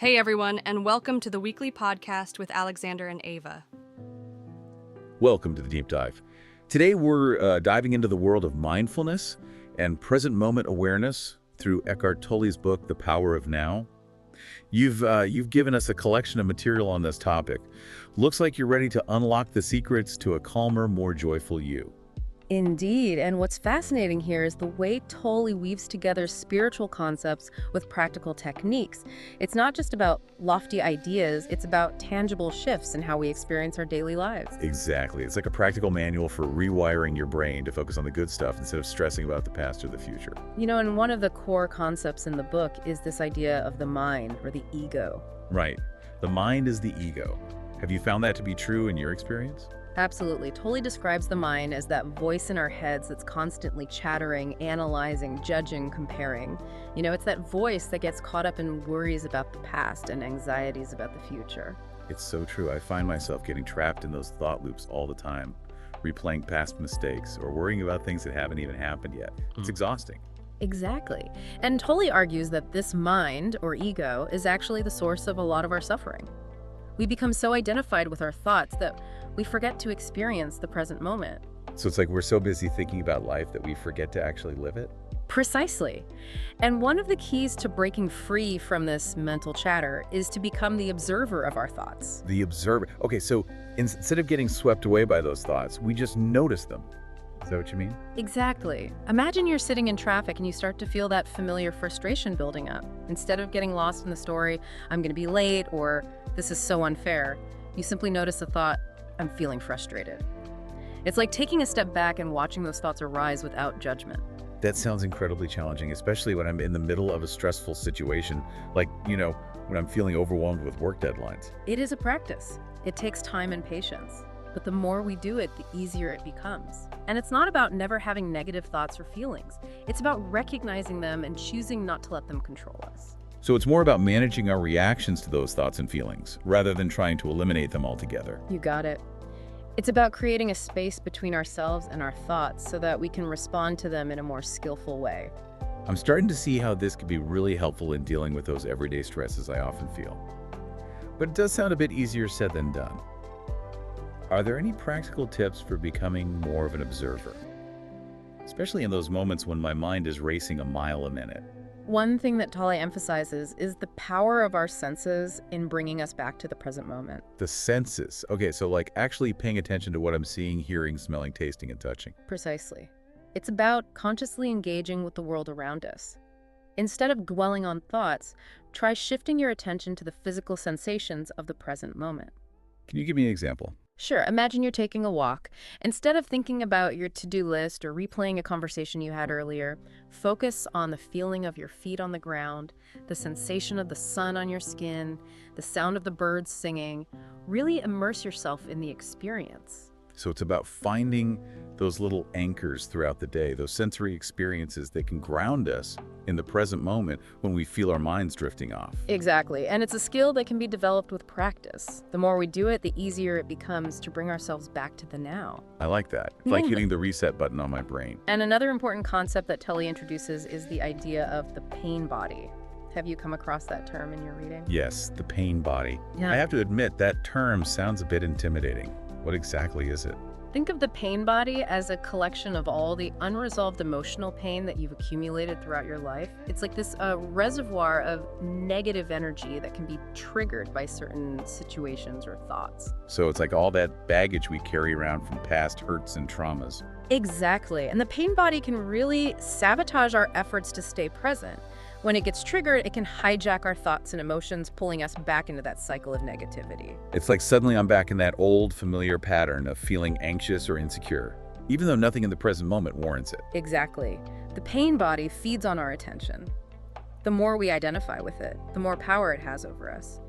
Hey everyone, and welcome to the weekly podcast with Alexander and Ava. Welcome to the Deep Dive. Today we're diving into the world of mindfulness and present moment awareness through Eckhart Tolle's book, The Power of Now. You've given us a collection of material on this topic. Looks like you're ready to unlock the secrets to a calmer, more joyful you. Indeed, and what's fascinating here is the way Tolle weaves together spiritual concepts with practical techniques. It's not just about lofty ideas, it's about tangible shifts in how we experience our daily lives. Exactly. It's like a practical manual for rewiring your brain to focus on the good stuff instead of stressing about the past or the future. And one of the core concepts in the book is this idea of the mind, or the ego. Right. The mind is the ego. Have you found that to be true in your experience? Absolutely. Tolle describes the mind as that voice in our heads that's constantly chattering, analyzing, judging, comparing. It's that voice that gets caught up in worries about the past and anxieties about the future. It's so true. I find myself getting trapped in those thought loops all the time, replaying past mistakes or worrying about things that haven't even happened yet. It's exhausting. Exactly. And Tolle argues that this mind, or ego, is actually the source of a lot of our suffering. We become so identified with our thoughts that we forget to experience the present moment. So it's like we're so busy thinking about life that we forget to actually live it? Precisely. And one of the keys to breaking free from this mental chatter is to become the observer of our thoughts. The observer. Okay, so instead of getting swept away by those thoughts, we just notice them. Is that what you mean? Exactly. Imagine you're sitting in traffic and you start to feel that familiar frustration building up. Instead of getting lost in the story, I'm going to be late, or this is so unfair, you simply notice the thought, I'm feeling frustrated. It's like taking a step back and watching those thoughts arise without judgment. That sounds incredibly challenging, especially when I'm in the middle of a stressful situation, like, when I'm feeling overwhelmed with work deadlines. It is a practice. It takes time and patience. But the more we do it, the easier it becomes. And it's not about never having negative thoughts or feelings. It's about recognizing them and choosing not to let them control us. So it's more about managing our reactions to those thoughts and feelings, rather than trying to eliminate them altogether. You got it. It's about creating a space between ourselves and our thoughts so that we can respond to them in a more skillful way. I'm starting to see how this could be really helpful in dealing with those everyday stresses I often feel. But it does sound a bit easier said than done. Are there any practical tips for becoming more of an observer? Especially in those moments when my mind is racing a mile a minute. One thing that Tolle emphasizes is the power of our senses in bringing us back to the present moment. The senses. Okay, so like actually paying attention to what I'm seeing, hearing, smelling, tasting, and touching. Precisely. It's about consciously engaging with the world around us. Instead of dwelling on thoughts, try shifting your attention to the physical sensations of the present moment. Can you give me an example? Sure, imagine you're taking a walk. Instead of thinking about your to-do list or replaying a conversation you had earlier, focus on the feeling of your feet on the ground, the sensation of the sun on your skin, the sound of the birds singing. Really immerse yourself in the experience. So it's about finding those little anchors throughout the day, those sensory experiences that can ground us in the present moment when we feel our minds drifting off. Exactly, and it's a skill that can be developed with practice. The more we do it, the easier it becomes to bring ourselves back to the now. I like that. It's like hitting the reset button on my brain. And another important concept that Tolle introduces is the idea of the pain body. Have you come across that term in your reading? Yes, the pain body. Yeah. I have to admit, that term sounds a bit intimidating. What exactly is it? Think of the pain body as a collection of all the unresolved emotional pain that you've accumulated throughout your life. It's like this reservoir of negative energy that can be triggered by certain situations or thoughts. So it's like all that baggage we carry around from past hurts and traumas. Exactly. And the pain body can really sabotage our efforts to stay present. When it gets triggered, it can hijack our thoughts and emotions, pulling us back into that cycle of negativity. It's like suddenly I'm back in that old familiar pattern of feeling anxious or insecure, even though nothing in the present moment warrants it. Exactly. The pain body feeds on our attention. The more we identify with it, the more power it has over us.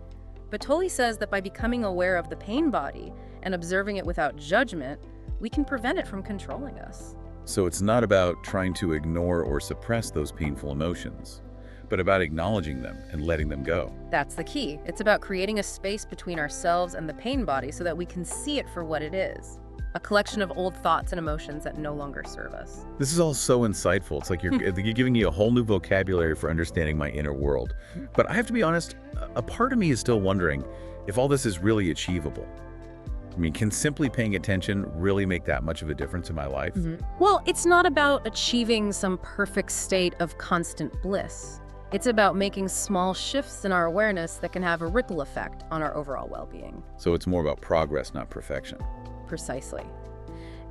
But Tolle says that by becoming aware of the pain body and observing it without judgment, we can prevent it from controlling us. So it's not about trying to ignore or suppress those painful emotions, but about acknowledging them and letting them go. That's the key. It's about creating a space between ourselves and the pain body so that we can see it for what it is. a collection of old thoughts and emotions that no longer serve us. This is all so insightful. It's like you're giving me a whole new vocabulary for understanding my inner world. But I have to be honest, a part of me is still wondering if all this is really achievable. I mean, can simply paying attention really make that much of a difference in my life? Well, it's not about achieving some perfect state of constant bliss. It's about making small shifts in our awareness that can have a ripple effect on our overall well-being. So it's more about progress, not perfection. Precisely.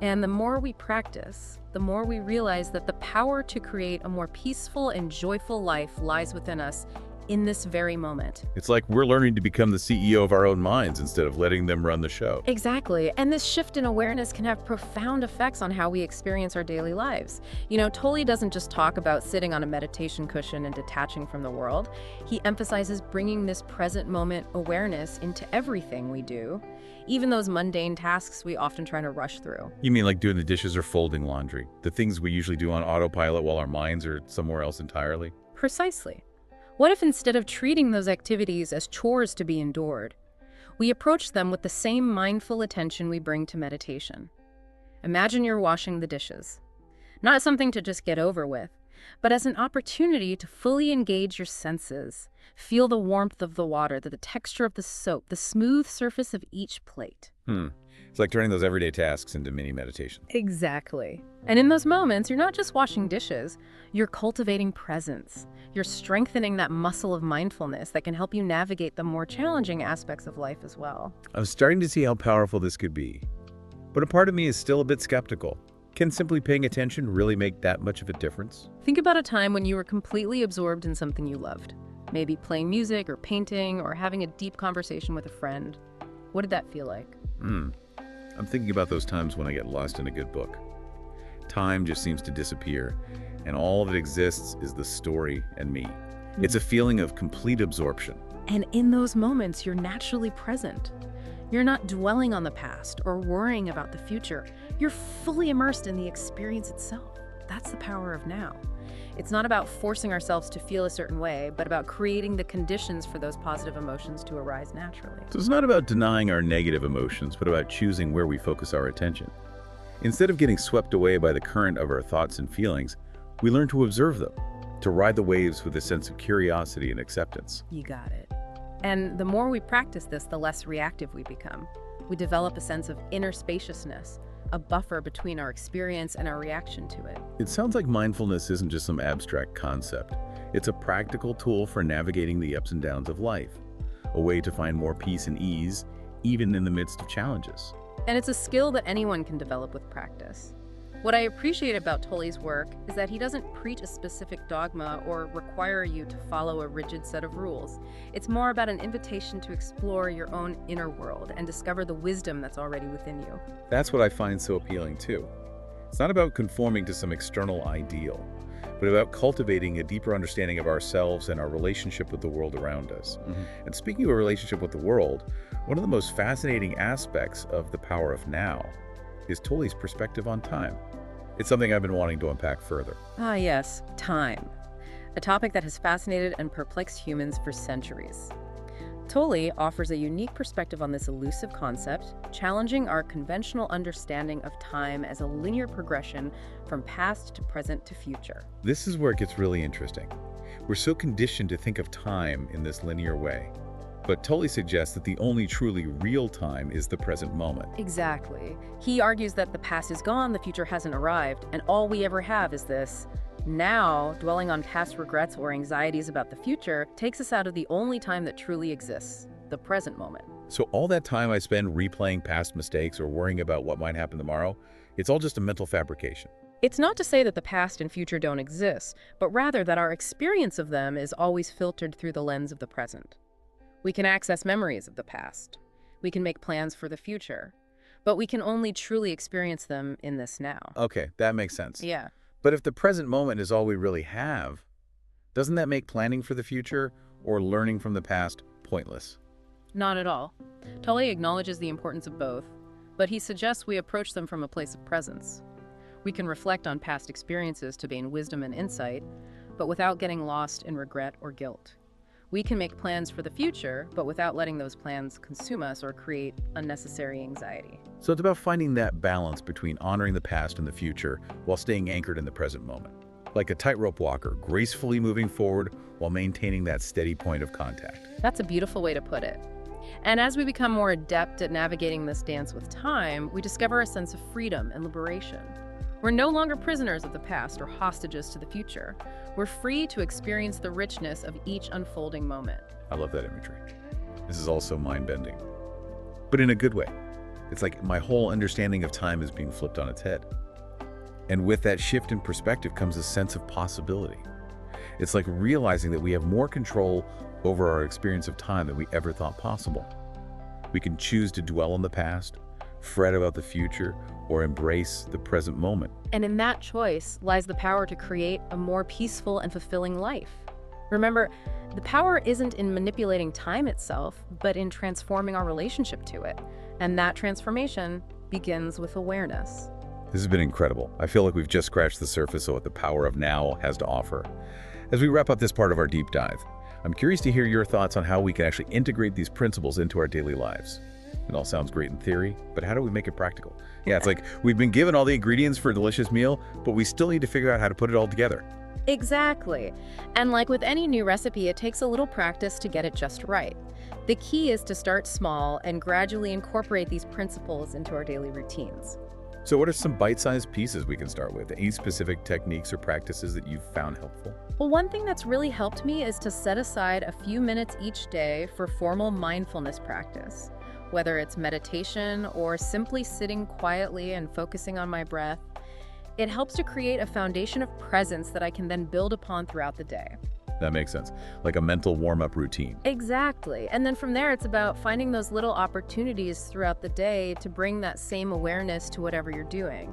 And the more we practice, the more we realize that the power to create a more peaceful and joyful life lies within us in this very moment. It's like we're learning to become the CEO of our own minds instead of letting them run the show. Exactly. And this shift in awareness can have profound effects on how we experience our daily lives. You know, Tolle doesn't just talk about sitting on a meditation cushion and detaching from the world. He emphasizes bringing this present moment awareness into everything we do, even those mundane tasks we often try to rush through. You mean like doing the dishes or folding laundry? The things we usually do on autopilot while our minds are somewhere else entirely? Precisely. What if instead of treating those activities as chores to be endured, we approach them with the same mindful attention we bring to meditation? Imagine you're washing the dishes. Not something to just get over with, but as an opportunity to fully engage your senses. Feel the warmth of the water, the texture of the soap, the smooth surface of each plate. It's like turning those everyday tasks into mini meditation. Exactly. And in those moments, you're not just washing dishes, you're cultivating presence. You're strengthening that muscle of mindfulness that can help you navigate the more challenging aspects of life as well. I'm starting to see how powerful this could be. But a part of me is still a bit skeptical. Can simply paying attention really make that much of a difference? Think about a time when you were completely absorbed in something you loved. Maybe playing music or painting or having a deep conversation with a friend. What did that feel like? I'm thinking about those times when I get lost in a good book. Time just seems to disappear, and all that exists is the story and me. It's a feeling of complete absorption. And in those moments, you're naturally present. You're not dwelling on the past or worrying about the future. You're fully immersed in the experience itself. That's the power of now. It's not about forcing ourselves to feel a certain way, but about creating the conditions for those positive emotions to arise naturally. So it's not about denying our negative emotions, but about choosing where we focus our attention. Instead of getting swept away by the current of our thoughts and feelings, we learn to observe them, to ride the waves with a sense of curiosity and acceptance. You got it. And the more we practice this, the less reactive we become. We develop a sense of inner spaciousness, a buffer between our experience and our reaction to it. It sounds like mindfulness isn't just some abstract concept. It's a practical tool for navigating the ups and downs of life, a way to find more peace and ease, even in the midst of challenges. And it's a skill that anyone can develop with practice. What I appreciate about Tolle's work is that he doesn't preach a specific dogma or require you to follow a rigid set of rules. It's more about an invitation to explore your own inner world and discover the wisdom that's already within you. That's what I find so appealing too. It's not about conforming to some external ideal, but about cultivating a deeper understanding of ourselves and our relationship with the world around us. And speaking of a relationship with the world, one of the most fascinating aspects of the power of now is Tolle's perspective on time. It's something I've been wanting to unpack further. Ah, yes, time. A topic that has fascinated and perplexed humans for centuries. Tolle offers a unique perspective on this elusive concept, challenging our conventional understanding of time as a linear progression from past to present to future. This is where it gets really interesting. We're so conditioned to think of time in this linear way. But Tolle suggests that the only truly real time is the present moment. Exactly. He argues that the past is gone, the future hasn't arrived, and all we ever have is this. Now, dwelling on past regrets or anxieties about the future takes us out of the only time that truly exists, the present moment. So all that time I spend replaying past mistakes or worrying about what might happen tomorrow, it's all just a mental fabrication. It's not to say that the past and future don't exist, but rather that our experience of them is always filtered through the lens of the present. We can access memories of the past. We can make plans for the future. But we can only truly experience them in this now. Okay, that makes sense. Yeah. But if the present moment is all we really have, doesn't that make planning for the future or learning from the past pointless? Not at all. Tolle acknowledges the importance of both, but he suggests we approach them from a place of presence. We can reflect on past experiences to gain wisdom and insight, but without getting lost in regret or guilt. We can make plans for the future, but without letting those plans consume us or create unnecessary anxiety. So it's about finding that balance between honoring the past and the future while staying anchored in the present moment. Like a tightrope walker, gracefully moving forward while maintaining that steady point of contact. That's a beautiful way to put it. And as we become more adept at navigating this dance with time, we discover a sense of freedom and liberation. We're no longer prisoners of the past or hostages to the future. We're free to experience the richness of each unfolding moment. I love that imagery. This is also mind-bending, but in a good way. It's like my whole understanding of time is being flipped on its head. And with that shift in perspective comes a sense of possibility. It's like realizing that we have more control over our experience of time than we ever thought possible. We can choose to dwell on the past, fret about the future, or embrace the present moment. And in that choice lies the power to create a more peaceful and fulfilling life. Remember, the power isn't in manipulating time itself, but in transforming our relationship to it. And that transformation begins with awareness. This has been incredible. I feel like we've just scratched the surface of what the power of now has to offer. As we wrap up this part of our deep dive, I'm curious to hear your thoughts on how we can actually integrate these principles into our daily lives. It all sounds great in theory, but how do we make it practical? Yeah, it's like we've been given all the ingredients for a delicious meal, but we still need to figure out how to put it all together. Exactly. And like with any new recipe, it takes a little practice to get it just right. The key is to start small and gradually incorporate these principles into our daily routines. So what are some bite-sized pieces we can start with? Any specific techniques or practices that you've found helpful? Well, one thing that's really helped me is to set aside a few minutes each day for formal mindfulness practice. Whether it's meditation or simply sitting quietly and focusing on my breath, it helps to create a foundation of presence that I can then build upon throughout the day. That makes sense. Like a mental warm-up routine. Exactly. And then from there, it's about finding those little opportunities throughout the day to bring that same awareness to whatever you're doing.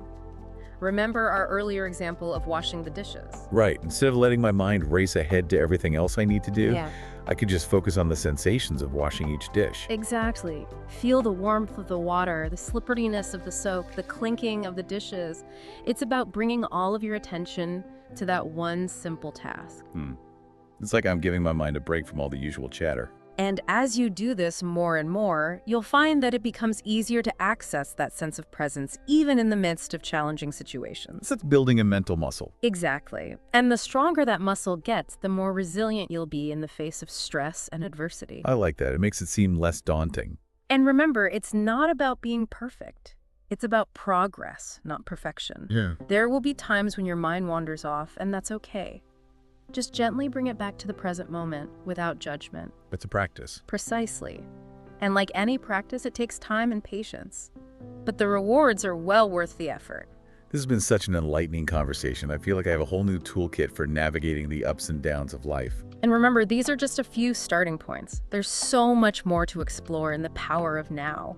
Remember our earlier example of washing the dishes. Right. Instead of letting my mind race ahead to everything else I need to do, Yeah. I could just focus on the sensations of washing each dish. Exactly. Feel the warmth of the water, the slipperiness of the soap, the clinking of the dishes. It's about bringing all of your attention to that one simple task. It's like I'm giving my mind a break from all the usual chatter. And as you do this more and more, you'll find that it becomes easier to access that sense of presence, even in the midst of challenging situations. So it's building a mental muscle. Exactly. And the stronger that muscle gets, the more resilient you'll be in the face of stress and adversity. I like that. It makes it seem less daunting. And remember, it's not about being perfect. It's about progress, not perfection. Yeah. There will be times when your mind wanders off, and that's okay. Just gently bring it back to the present moment without judgment. It's a practice. Precisely. And like any practice, it takes time and patience. But the rewards are well worth the effort. This has been such an enlightening conversation. I feel like I have a whole new toolkit for navigating the ups and downs of life. And remember, these are just a few starting points. There's so much more to explore in the power of now.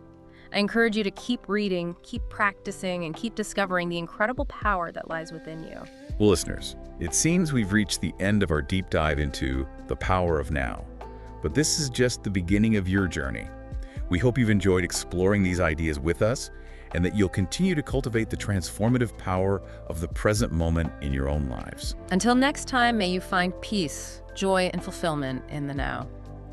I encourage you to keep reading, keep practicing, and keep discovering the incredible power that lies within you. Well, listeners, it seems we've reached the end of our deep dive into the power of now. But this is just the beginning of your journey. We hope you've enjoyed exploring these ideas with us and that you'll continue to cultivate the transformative power of the present moment in your own lives. Until next time, may you find peace, joy, and fulfillment in the now.